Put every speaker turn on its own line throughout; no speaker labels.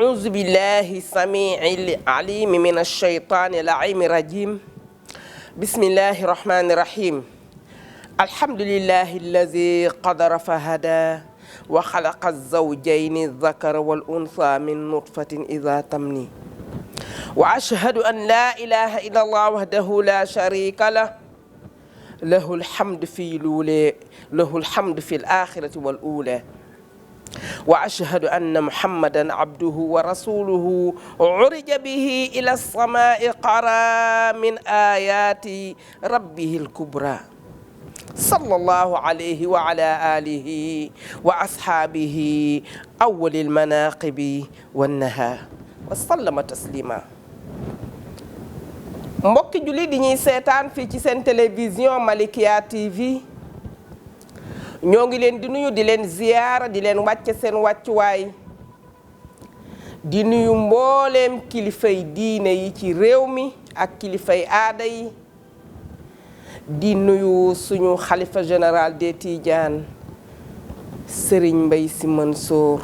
أعوذ بالله السميع العليم من الشيطان اللعين الرجيم بسم الله الرحمن الرحيم الحمد لله الذي قدر فهدى وخلق الزوجين الذكر والأنثى من نطفة إذا تمني وأشهد أن لا إله إلا الله وحده لا شريك له له الحمد في الآخرة والأولى وأشهد أن محمدا عبده ورسوله عرج به إلى السماء قرى من آيات ربه الكبرى صلى الله عليه وعلى آله وأصحابه أول المناقب والنهى وسلم تسليما mbokki julli di ñuy seetaan fii ci seen télévision Malikia TV ñoo ngi leen di nuyu di leen ziyaara di leen wàcce seen wàccuwaay di nuyu mbooleem kilifay diine yi ci réew mi ak kilifay aada yi di nuyu suñu xalifa général des Tidianes Serigne Mbaye Sy Mansour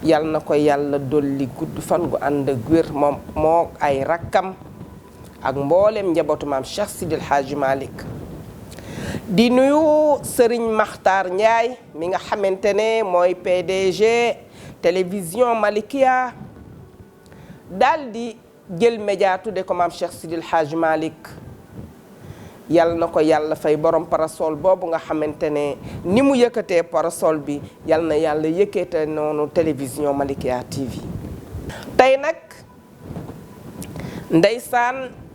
yal na ko yàlla dolli gudd fan gu ànd ak wér moom moo ay rakkam ak mbooleem njabootu maam Cheikh Sidil Hadji Malick di nuyu Serigne Makhtar Ndiaye mi nga xamante ne mooy PDG télévision Malikia daal di jël média tudde ko maam Cheikh Sidil Hadji Malick yal na ko yàlla fay borom parasol boobu nga xamante ne ni mu yëkkatee parasol bi yal na yàlla yëkkate noonu télévision Malikia TV tey nag ndeysaan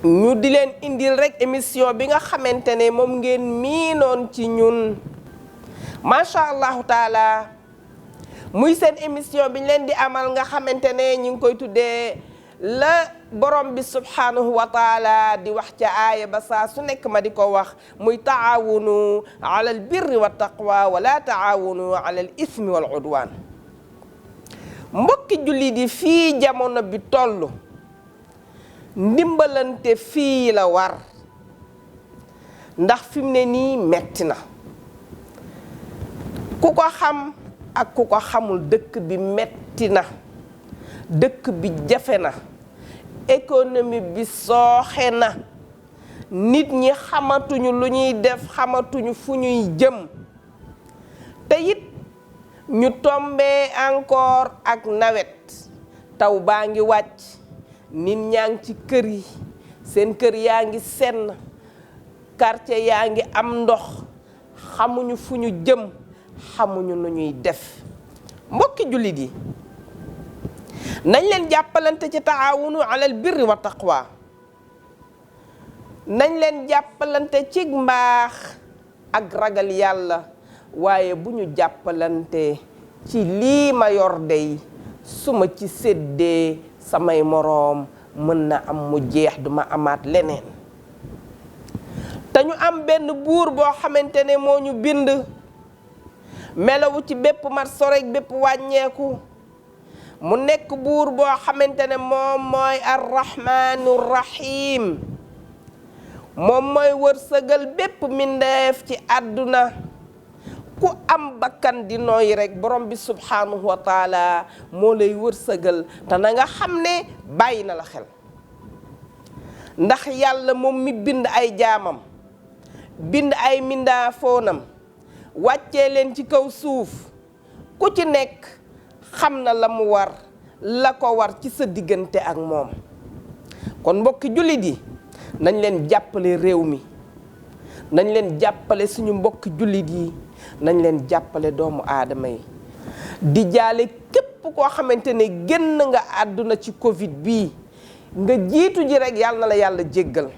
ñu di leen indil rek émission bi nga xamante ne moom ngeen miinoon ci ñun macha allahu taala muy seen émission bi ñu leen di amal nga xamante ne ñu ngi koy tuddee la borom bi subhanahu wa taala di wax ca aaya ba saa su nekk ma di ko wax muy taawunu ala al birri wa taqwa wala taawunu ala al ismi wal udwan mbokki julli di fii jamono bi toll ndimbalante fii la war ndax fi mu ne nii metti na ku ko xam ak ku ko xamul dëkk bi metti na dëkk bi jafe na économie bi sooxe na nit ñi xamatuñu lu ñuy def xamatuñu fu ñuy jëm te it ñu tombee encore ak nawet taw baa ngi wàcc nit ñaa ngi ci kër yi seen kër yaa ngi senn quartier yaa ngi am ndox xamuñu fu ñu jëm xamuñu nu ñuy def mbokki jullit yi nañ leen jàppalante ci taawunu alal birri wa taqwa nañ leen jàppalante ci mbaax ak ragal yàlla waaye bu ñu jàppalante ci lii ma yor dey su ma ci séddee samay moroom mën na am mu jeex duma amaat leneen te ñu am benn buur boo xamante ne moo ñu bind melawu ci bépp mat sorek bépp wàññeeku mu nekk buur boo xamante ne moom mooy arrahmaanu rahim moom mooy wërsëgal bépp mbindeef ci àdduna ku am bakkan di nooy rek borom bi subhanahu wa taala moo lay wërsëgal te na nga xam ne bàyyi na la xel ndax yàlla moom mi bind ay jaamam bind ay mindaafoonam wàccee leen ci kaw suuf ku ci nekk xam na la mu war la ko war ci sa diggante ak moom kon mbokki jullit yi nañ leen jàppale réew mi nañ leen jàppale suñu mbokki jullit yi nañ leen jàppale doomu aadama yi di jaale képp koo xamante ne génn nga àdduna ci Covid bii nga jiitu ji rek yàlla na la yàlla jéggal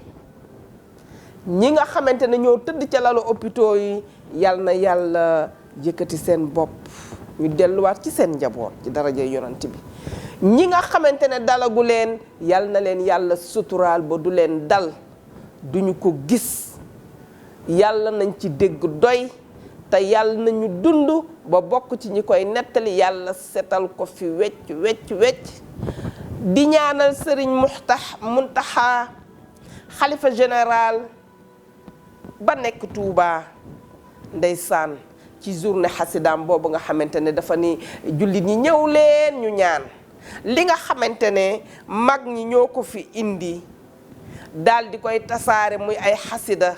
ñi nga xamante ne ñoo tëdd ca lalu hôpitaux yi yàlla na yàlla yëkkati seen bopp ñu delluwaat ci seen njaboot ci daraja yonent bi ñi nga xamante ne dalagu leen yàlla na leen yàlla suturaal ba du leen dal duñu ko gis yàlla nañ ci dégg doy te yàlla nañu dund ba bokk ci ñi koy nettali yàlla setal ko fi wecc di ñaanal sëriñ Muntaxa xalifa général ba nekk Touba ndeysaan ci journée xasidaam boobu nga xamante ne dafa ni jullit ñi ñëw leen ñu ñaan li nga xamante ne mag ñi ñoo ko fi indi daal di koy tasaare muy ay xasida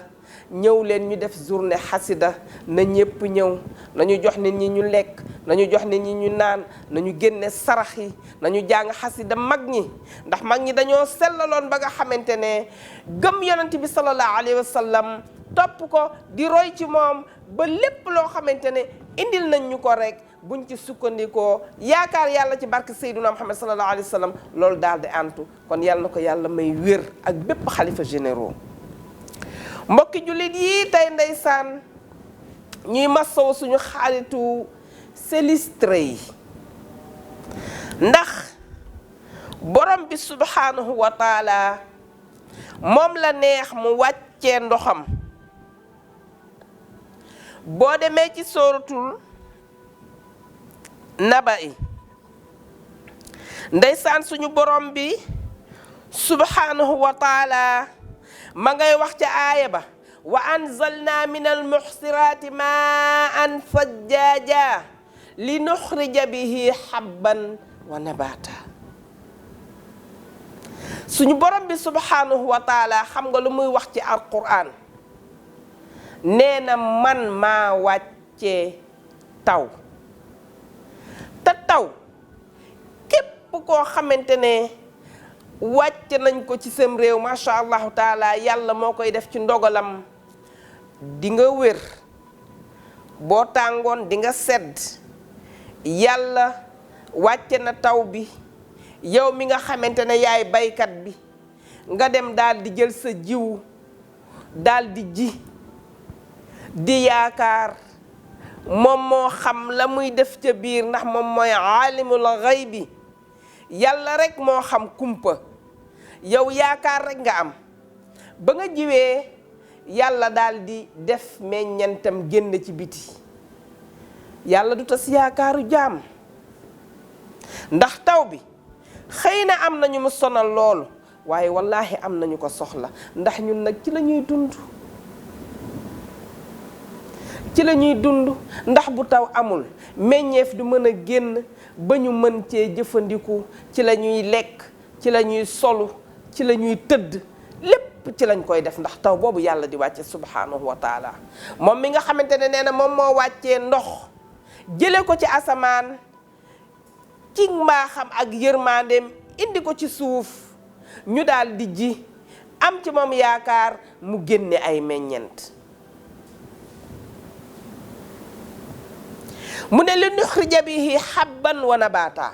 ñëw leen ñu def journée xasida na ñépp ñëw nañu jox nit ñi ñu lekk nañu jox nit ñi ñu naan nañu génne sarax yi nañu jàng xasida mag ñi ndax mag ñi dañoo sellaloon ba nga xamante ne gëm yonent bi sallallahu alayhi wa sallam topp ko di roy ci moom ba lépp loo xamante ne indil nañ ñu ko rek buñ ci sukkandikoo yaakaar yàlla ci barke Seydina Muhammad sallallahu alayhi wa sallam loolu daal di antu kon yàlla na ko yàlla may wér ak bépp xalifa généraux mbokki jullit yi tey ndeysaan ñuy masaw suñu xaalitu Célestre yi ndax borom bi subhanahu wa taala moom la neex mu wàccee ndoxam boo demee ci sóoratul naba yi ndeysaan suñu borom bi subhanahu wa taala ma ngay wax ca aaya ba wa anzalna min almuxsiraati maan fajjaaja li nuxrija bihi habban wa nabata suñu borom bi subhanahu wa taala xam nga lu muy wax ci alquran nee na man maa wàccee taw te taw képp koo xamante ne wàcc nañ ko ci sam réew macha allahu taala yàlla moo koy def ci ndogalam di nga wér boo tàngoon di nga sedd yàlla wàcce na taw bi yow mi nga xamante ne yaay baykat bi nga dem daal di jël sa jiw daal di ji di yaakaar moom moo xam la muy def ca biir ndax moom mooy aalimul xaybi yàlla rek moo xam kumpa yow yaakaar rek nga am ba nga jiwee yàlla daal di def meññentam génn ci biti yàlla du tas yaakaaru jaam ndax taw bi xëy na am nañu mu sonal loolu waaye wallaahi am nañu ko soxla ndax ñun nag ci la ñuy dund ci la ñuy dund ndax bu taw amul meññeef du mën a génn ba ñu mën cee jëfandiku ci la ñuy lekk ci la ñuy solu ci la ñuy tëdd lépp ci lañ koy def ndax taw boobu yàlla di wàcce subhanahu wa taala moom mi nga xamante ne nee na moom moo wàccee ndox jële ko ci asamaan ci mbaaxam ak yërmandeem indi ko ci suuf ñu daal di ji am ci moom yaakaar mu génne ay meññent mu ne li nuxrija bihi habban wa nabata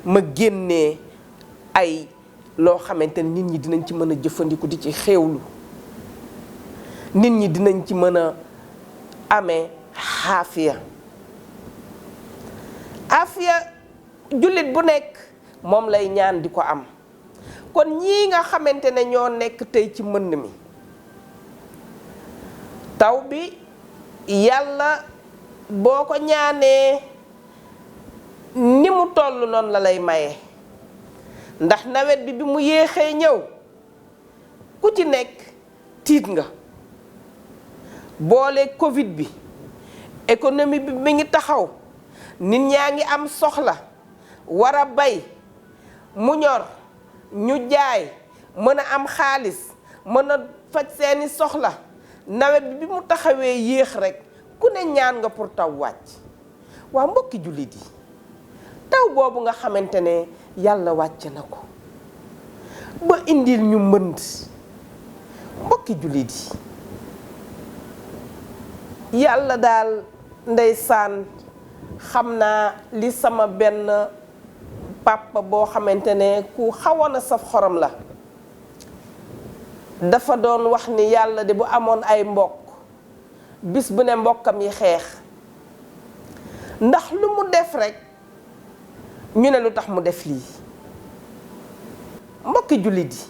ma génnee ay loo xamante ne nit ñi dinañ ci mën a jëfandiku di ci xéewlu nit ñi dinañ ci mën a amee xaafiya jullit bu nekk moom lay ñaan di ko am kon ñii nga xamante ne ñoo nekk tey ci mbënd mi taw bi yàlla boo ko ñaanee ni mu toll noonu la lay maye ndax nawet bi mu yéexee ñëw ku ci nekk tiit nga boole Covid bi économie bi mi ngi taxaw nit ñaa ngi am soxla war a bay mu ñor ñu jaay mën a am xaalis mën a faj seeni soxla nawet bi mu taxawee yéex rekk ku ne ñaan nga pour taw wàcc waa mbokki jullit yi taw boobu nga xamante ne yàlla wàcc na ko ba indil ñu mbënd mbokki jullit yi yàlla daal ndeysaan xam naa li sama benn papa boo xamante ne ku xawoon a saf xorom la dafa doon wax ni yàlla de bu amoon ay mbokk bis bu ne mbokkam yi xeex ndax lu mu def rekk ñu ne lu tax mu def lii mbokki jullit yi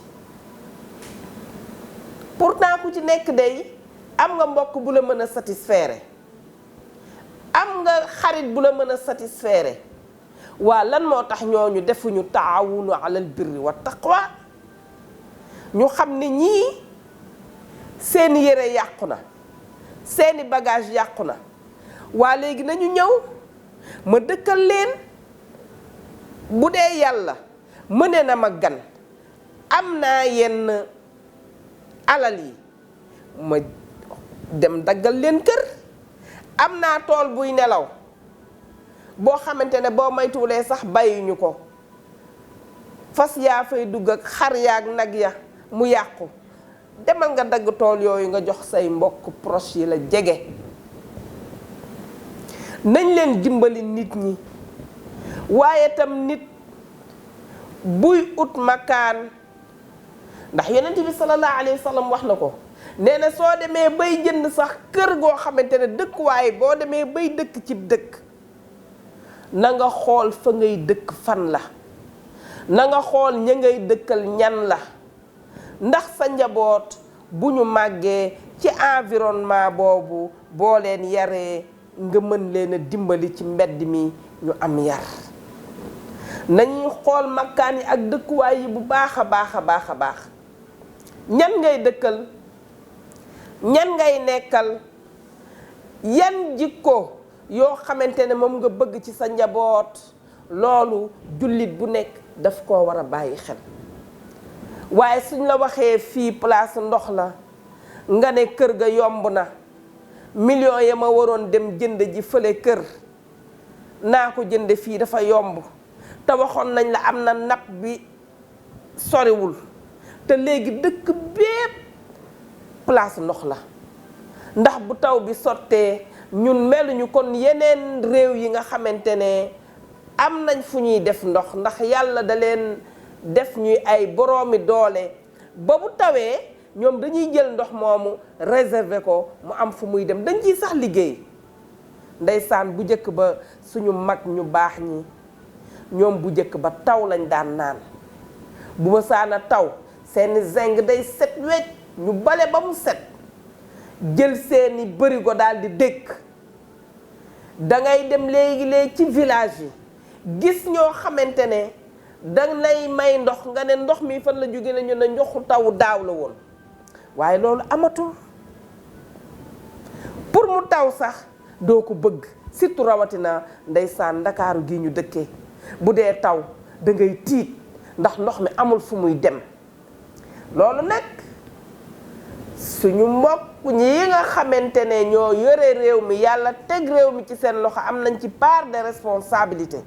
pourtant ku ci nekk day am nga mbokk bu la mën a satisfaire am nga xarit bu la mën a satisfaire waa lan moo tax ñooñu defuñu taawunu alal birri wa taqwa ñu xam ne ñii seen yére yàqu na seeni bagage yàqu na waa léegi nañu ñëw ma dëkkal leen bu dee yàlla mëne na ma gan am naa yenn alal yi ma dem daggal leen kër am naa tool buy nelaw boo xamante ne boo maytuwulee sax bàyyuñu ko fas yaa fay dugg ak xar yaak nag ya mu yàqu demal nga dagg tool yooyu nga jox say mbokk proche yi la jege. nañ leen dimbali nit ñi waaye tam nit buy ut makaan ndax yonent bi sallallahu alayhi wa sallam wax na ko nee na soo demee bay jënd sax kër goo xamante ne dëkkuwaay boo demee bay dëkk ci dëkk na nga xool fa ngay dëkk fan la na nga xool ña ngay dëkkal ñan la ndax sa njaboot bu ñu màggee ci environnement boobu boo leen yaree nga mën leen a dimbali ci mbedd mi ñu am yar nañuy xool makkaan yi ak dëkkuwaay yi bu baax a baax a baax a baax ñan ngay dëkkal ñan ngay nekkal yan jikko yoo xamante ne moom nga bëgg ci sa njaboot loolu jullit bu nekk daf koo war a bàyyi xel waaye suñ la waxee fii place ndox la nga ne kër ga yomb na millions ya ma waroon dem jënd ji fële kër naa ko jënd fii dafa yomb te waxoon nañ la am na napp bi soriwul te léegi dëkk bépp place ndox la ndax bu taw bi sottee ñun meluñu kon yeneen réew yi nga xamante ne am nañ fu ñuy def ndox ndax yàlla da leen def ñuy ay boroomi doole ba bu tawee ñoom dañuy jël ndox moomu réserver ko mu am fu muy dem dañ ciy sax liggéey ndeysaan bu njëkk ba suñu mag ñu baax ñi ñoom bu njëkk ba taw lañ daan naan bu ma saana taw seeni zinc day set wecc ñu bale ba mu set jël seeni bërigo daal di dëkk dangay dem léegi-léegi ci village yi gis ñoo xamante ne dang lay may ndox nga ne ndox mi fan la jóge nañu ne ndoxu tawu daaw la woon waaye loolu amatul pour mu taw sax doo ko bëgg surtout rawatina ndeysaan ndakaaru gi ñu dëkkee bu dee taw da ngay tiit ndax ndox mi amul fu muy dem loolu nag suñu mbokk ñi nga xamante ne ñoo yore réew mi yàlla teg réew mi ci seen loxo am nañ ci part de responsabilité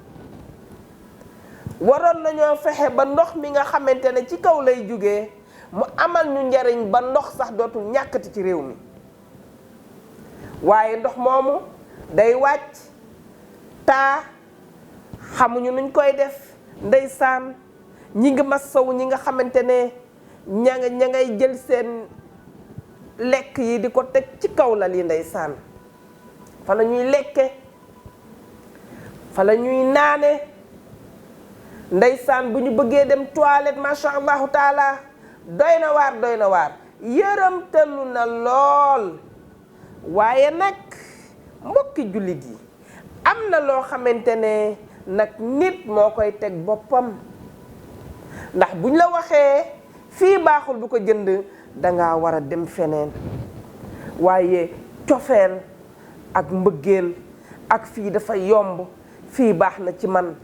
waroon nañoo fexe ba ndox mi nga xamante ne ci kaw lay jógee mu amal ñu njariñ ba ndox sax dootul ñàkkati ci réew mi waaye ndox moomu day wàcc taa xamuñu nuñ koy def ndeysaan ñi ngi masawu ñi nga xamante ne ña ngay jël seen lekk yi di ko teg ci kaw la li ndeysaan fa la ñuy lekke fa la ñuy naane ndeysaan bu ñu bëggee dem toilette masha allahu taala doy na waar yërëmtalu na lool waaye nag mbokki jullit yi am na loo xamante ne nag nit moo koy teg boppam ndax buñ la waxee fii baaxul bu ko jënd danga war a dem feneen waaye cofeel ak mbëggeel ak fii dafa yomb fii baax na ci man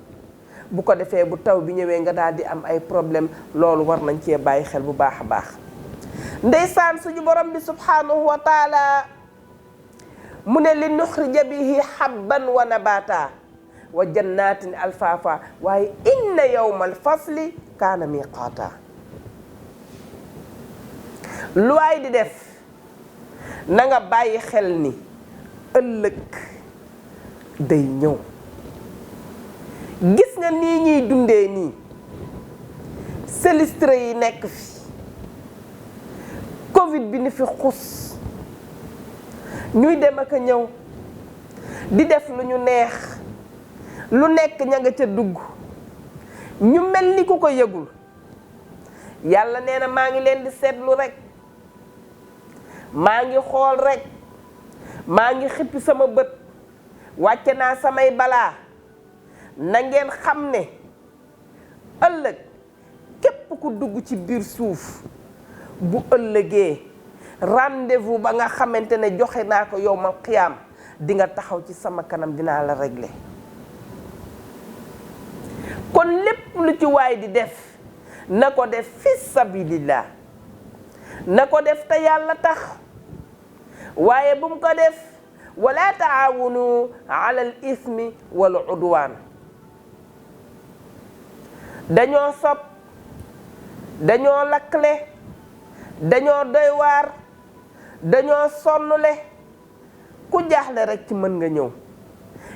bu ko defee bu taw bi ñëwee nga daal di am ay problème loolu war nañ cee bàyyi xel bu baax a baax ndeysaan suñu borom bi subhanahu wa taala mu ne li nuxrija bihi habban wa nabata wa jannatin alfaafa waaye inna yawmal fasli kaana miqaata lu waay di def na nga bàyyi xel ni ëllëg day ñëw gis nga nii ñuy dundee nii sinistre yi nekk fi covid bi ni fi xus ñuy dem ak a ñëw di def lu ñu neex lu nekk ña nga ca dugg ñu mel ni ku ko yëgul yàlla nee na maa ngi leen di seetlu rekk maa ngi xool rekk maa ngi xippi sama bët wàcce naa samay balaa na ngeen xam ne ëllëg képp ku dugg ci biir suuf bu ëllëgee rendez-vous ba nga xamante ne joxe naa ko yowmal qiyaam di nga taxaw ci sama kanam dinaa la régler. kon lépp lu ci waay di def na ko def fi sabilillah, na ko def te yàlla tax, waaye bu mu ko def wala taawunu ala al ismi wal udwaan. dañoo sob, dañoo lakkle, dañoo doy waar, dañoo sonnule. ku jaaxle rek ci mën nga ñëw.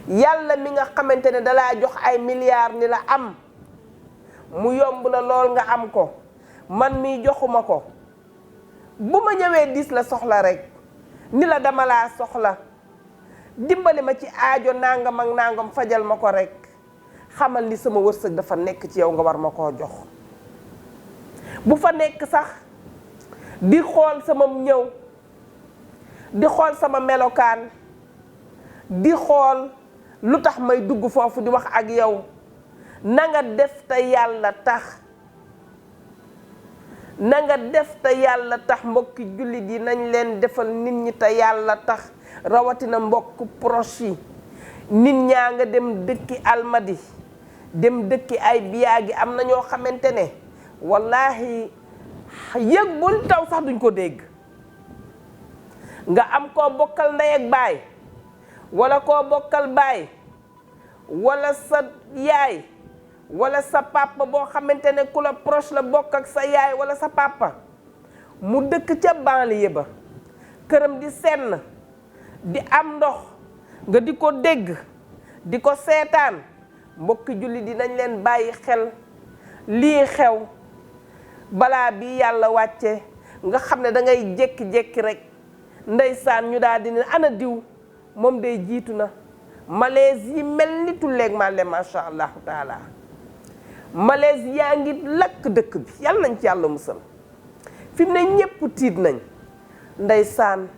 yàlla mi nga xamante ne dalaa jox ay milliards ni la am, mu yomb la lool nga am ko, man mii joxuma ko. bu ma ñëwee dis la soxla rek ni la dama laa soxla, dimbali ma ci aajo nangam ak nangam, fajal ma ko rek, xamal ni sama wërsëg dafa nekk ci yow nga war ma koo jox. bu fa nekk sax di xool sama ñëw, di xool sama melokaan, di xool lu tax may dugg foofu di wax ak yow. na nga def te yàlla tax, na nga def te yàlla tax. mbokki jullit yi nañ leen defal nit ñi te yàlla tax, rawatina mbokk proche yi. nit ñaa nga dem dëkki Almadi, dem dëkki ay biyaagi, am na ñoo xamante ne wallaahi yëg bul taw sax duñ ko dégg. nga am koo bokkal ndey ak baay, wala koo bokkal baay, wala sa yaay, wala sa papa boo xamante ne ku la proche la bokk ak sa yaay wala sa papa, mu dëkk ca banlieue ba, këram di senn, di am ndox, nga di ko dégg, di ko seetaan. mbokki julli dinañ leen bàyyi xel lii xew balaa bi yàlla wàcce, nga xam ne da ngay jékki-jékki rek ndeysaan ñu daal di ne ana diw, moom day jiitu na. malaise yi mel ni tulleeg màlle masha allahu taala. malaise yaa ngi lakk dëkk bi, yàlla nañ ci yàlla musal. fi mu ne ñépp tiit nañ. ndeysaan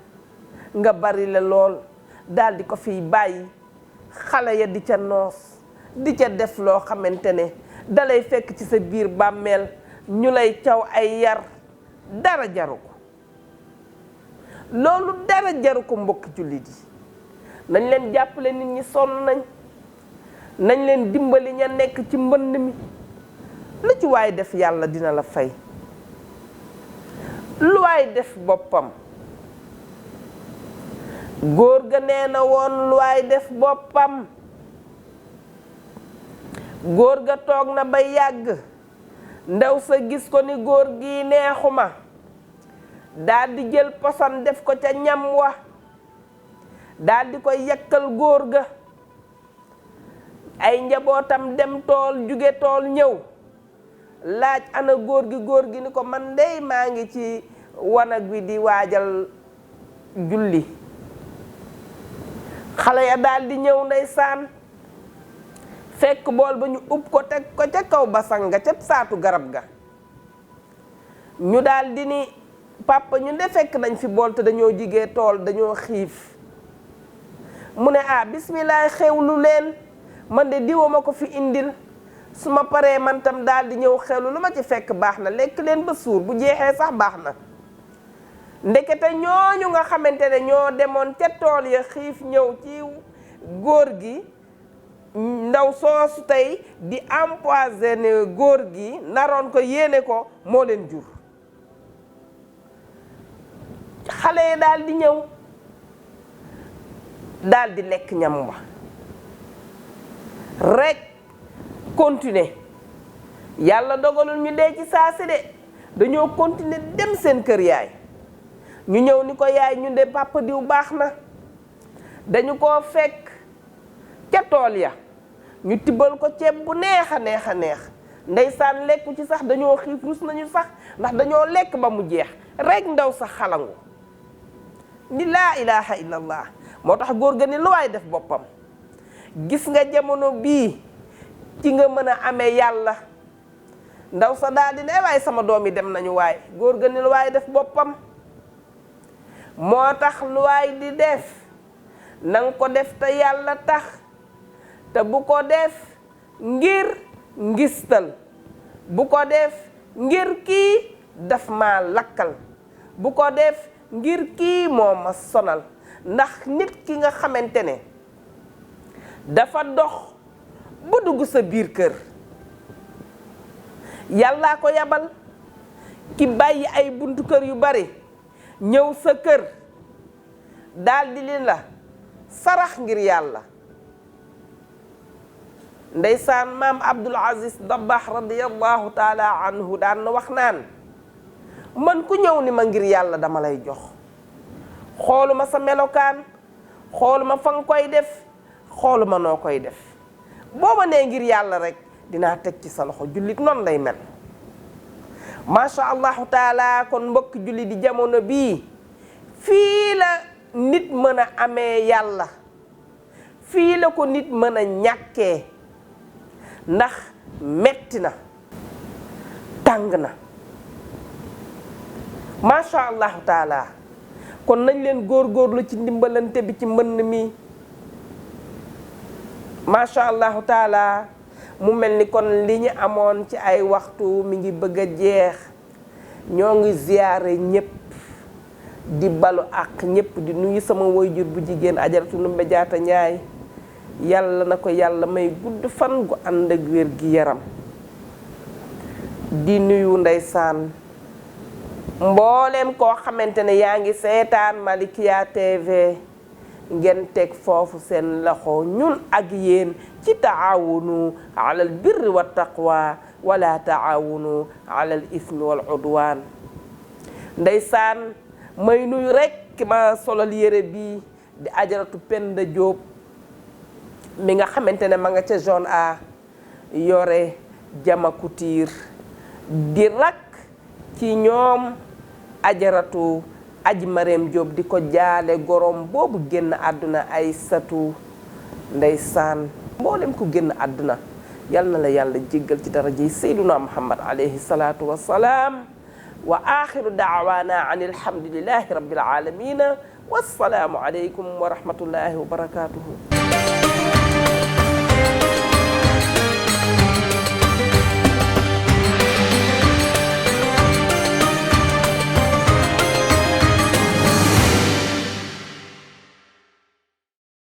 nga bari la lool daal di ko fiy bàyyi, xale ya di ca noos, di ca def loo xamante ne dalay fekk ci sa biir bàmmeel ñu lay caw ay yar. dara jaru ko, loolu dara jaru ko. mbokki jullit yi nañ leen jàppale, nit ñi sonn nañ. nañ leen dimbali ña nekk ci mbënd mi. lu ci waay def yàlla dina la fay. lu waay def boppam. góor ga nee na woon lu waay def boppam. góor ga toog na ba yàgg, ndaw sa gis ko ni góor gi neexuma, daal di jël poson def ko ca ñam wa, daal di koy yàkkal góor ga. ay njabootam dem tool, jóge tool ñëw laaj ana góor gi ni ko man dey maa ngi ci wanag wi di waajal julli. xale ya daal di ñëw ndeysaan, fekk bool ba ñu ub ko teg ko ca kaw basang nga ca saatu garab ga. ñu daal di ni papa ñu de fekk nañ fi bool te dañoo jigee tool, dañoo xiif. mu ne bismillah, xewlu leen, man de diwa ma ko fi indil, su ma paree man tam daal di ñëw xewlu, lu ma ci fekk baax na, lekk leen ba suur, bu jeexee sax baax na. ndekete ñooñu nga xamante ne ñoo demoon ca tool ya xiif ñëw ci góor gi, ndaw soosu tey di empoisonné góor gi, naroon ko yéene ko, moo leen jur. xale yi daal di ñëw daal di lekk ñam wa rek continuer. yàlla dogalul ñu dee ci saa si de, dañoo continuer dem seen kër yaay. ñu ñëw ni ko yaay, ñu de papa diw baax na, dañu koo fekk ca tool ya, ñu tibbal ko ceeb bu neex a neex a neex. ndeysaan lekku ci sax, dañoo xiif, rus nañu sax, ndax dañoo lekk ba mu jeex rek. ndaw sax xalangu ni laa ilaha illallah. moo tax góor ga ni lu waay def boppam. gis nga jamono bii ci nga mën a amee yàlla. ndaw sa daal di ne waaye sama doom yi dem nañu waay. góor ga ni lu waay def boppam. moo tax lu waay di def nanga ko def te yàlla tax, te bu ko def ngir ngistal, bu ko def ngir kii daf ma lakkal, bu ko def ngir kii moo ma sonal. ndax nit ki nga xamante ne dafa dox bu dugg sa biir kër yàllaa ko yabal. ki bàyyi ay buntu kër yu bari ñëw sa kër daldi leen la sarax ngir yàlla. ndeysaan maam Abdul Aziz Dabakh radiyallahu taala anhu daan na wax naan man ku ñëw ni ma ngir yàlla dama lay jox. xooluma sa melokaan, xooluma fa nga koy def, xooluma noo koy def. boo ma nee ngir yàlla rek dinaa teg ci sa loxo. jullit noonu lay mel. macha allahu taala kon mbokk julli di jamono bii fii la nit mën a amee yàlla, fii la ko nit mën a ñàkkee. ndax metti na, tàng na macha allahu taala. kon nañ leen góorgóorlu ci ndimbalante bi ci mbënn mi macha allahu taala. mu mel ni kon li ñu amoon ci ay waxtu mi ngi bëgg a jeex. ñoo ngi ziyaare ñépp di balu ak ñépp di nuyu sama waajur bu jigéen Ajaratu Ndumbe Jaata Ñaay. yàlla na ko yàlla may gudd fan gu ànd ak wér gi yaram. di nuyu ndeysaan mbooleem koo xamante ne yaa ngi seetaan Malikia TV ngeen teg foofu seen loxo ñun ak yéen ci taawunu alal birri wa taqwa wala taawunu alal ismi wal udwan. ndeysaan may nuyu rek ki ma solal yére bi di Ajaratu Penda Jóob mi nga xamante ne ma nga ca zone A yore Jama Couture di rak ci ñoom Ajaratu Aji Mareem Jóob di ko jaale gorom boobu génn àdduna Aysatu. ndeysaan mboolem ku génn àdduna yal na la yàlla jéggal ci daraja Seyduna Muhammad alayhi salaatu wa salaam. wa axiru daawaana an alhamdulillahi rabbil aalamiina wassalaamu aleykum wa rahmatullahi wa barakaatuhu.